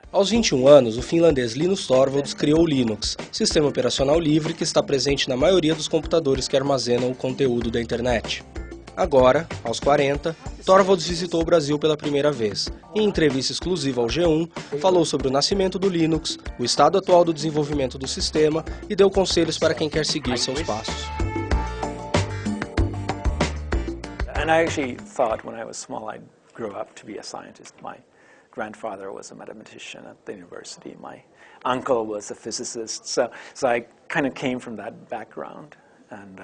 Aos 21 anos, o finlandês Linus Torvalds criou o Linux, sistema operacional livre que está presente na maioria dos computadores que armazenam o conteúdo da internet. Agora, aos 40, Torvalds visitou o Brasil pela primeira vez e, em entrevista exclusiva ao G1, falou sobre o nascimento do Linux, o estado atual do desenvolvimento do sistema e deu conselhos para quem quer seguir seus passos. And I actually thought when I was small I'd grow up to be a scientist. My grandfather was a mathematician at the university. My uncle was a physicist. So I kind of came from that background. And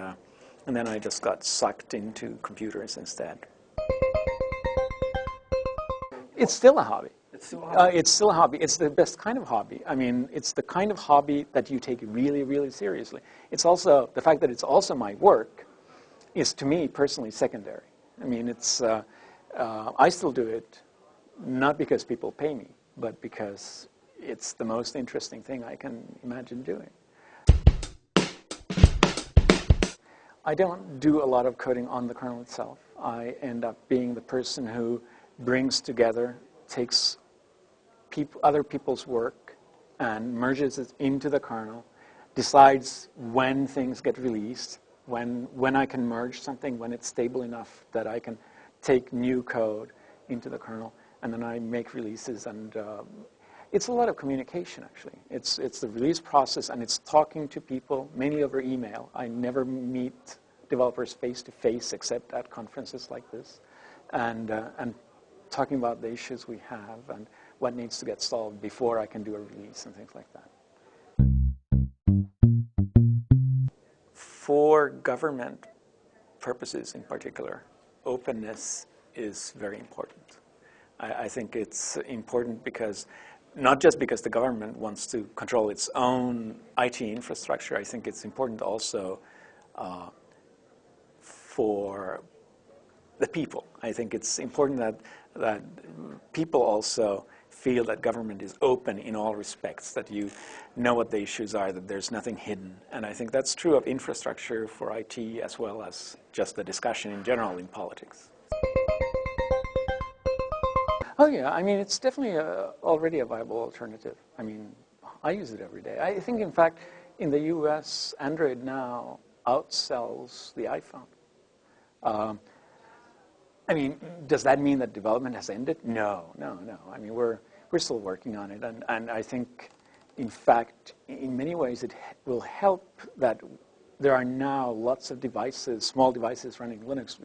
then I just got sucked into computers instead. It's still a hobby. It's still a hobby. It's still a hobby. It's the best kind of hobby. I mean, it's the kind of hobby that you take really, really seriously. It's also, the fact that it's also my work is, to me, personally secondary. I mean, it's, I still do it not because people pay me, but because it's the most interesting thing I can imagine doing. I don't do a lot of coding on the kernel itself. I end up being the person who brings together, takes other people's work and merges it into the kernel, decides when things get released, when I can merge something, when it's stable enough that I can take new code into the kernel, and then I make releases. And it's a lot of communication, actually. It's the release process, and it's talking to people, mainly over email. I never meet developers face-to-face except at conferences like this, and talking about the issues we have and what needs to get solved before I can do a release and things like that. For government purposes in particular, openness is very important. I think it's important because, not just because the government wants to control its own IT infrastructure, I think it's important also for the people. I think it's important that people also feel that government is open in all respects, that you know what the issues are, that there's nothing hidden. And I think that's true of infrastructure for IT as well as just the discussion in general in politics. Oh yeah, I mean, it's definitely already a viable alternative. I mean, I use it every day. I think, in fact, in the US, Android now outsells the iPhone. I mean, does that mean that development has ended? No. I mean, we're still working on it, and I think, in fact, in many ways, it will help that there are now lots of devices, small devices running Linux.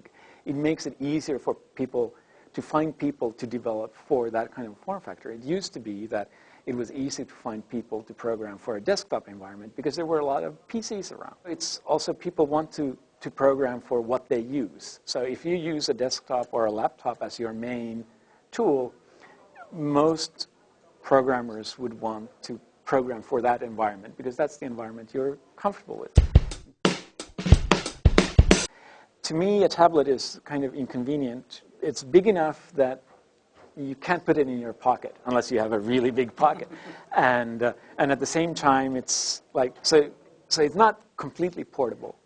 It makes it easier for people to find people to develop for that kind of form factor. It used to be that it was easy to find people to program for a desktop environment because there were a lot of PCs around. It's also people want to program for what they use. So if you use a desktop or a laptop as your main tool, most programmers would want to program for that environment because that's the environment you're comfortable with. To me, a tablet is kind of inconvenient. It's big enough that you can't put it in your pocket unless you have a really big pocket. And at the same time, it's like, so it's not completely portable.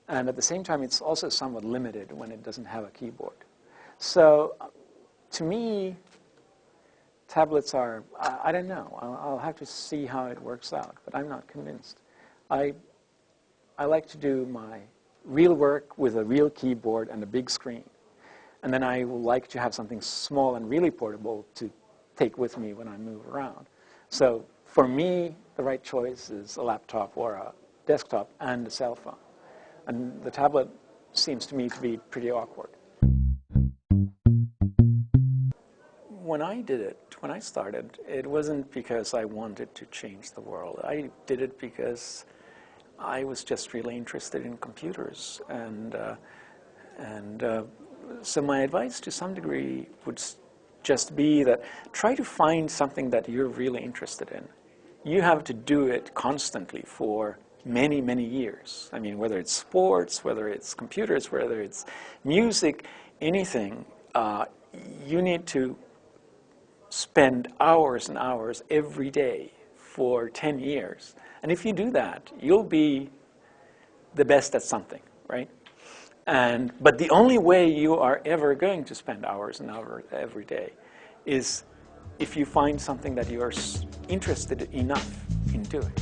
And at the same time, it's also somewhat limited when it doesn't have a keyboard. So to me, tablets are, I don't know. I'll have to see how it works out, but I'm not convinced. I like to do my real work with a real keyboard and a big screen. And then I would like to have something small and really portable to take with me when I move around. So for me, the right choice is a laptop or a desktop and a cell phone. And the tablet seems to me to be pretty awkward. When I did it, when I started, it wasn't because I wanted to change the world. I did it because I was just really interested in computers. So my advice to some degree would just be that try to find something that you're really interested in. You have to do it constantly for many, many years. I mean, whether it's sports, whether it's computers, whether it's music, anything, you need to spend hours and hours every day for 10 years. And if you do that, you'll be the best at something, right? But the only way you are ever going to spend hours and hours every day is if you find something that you are interested enough in doing.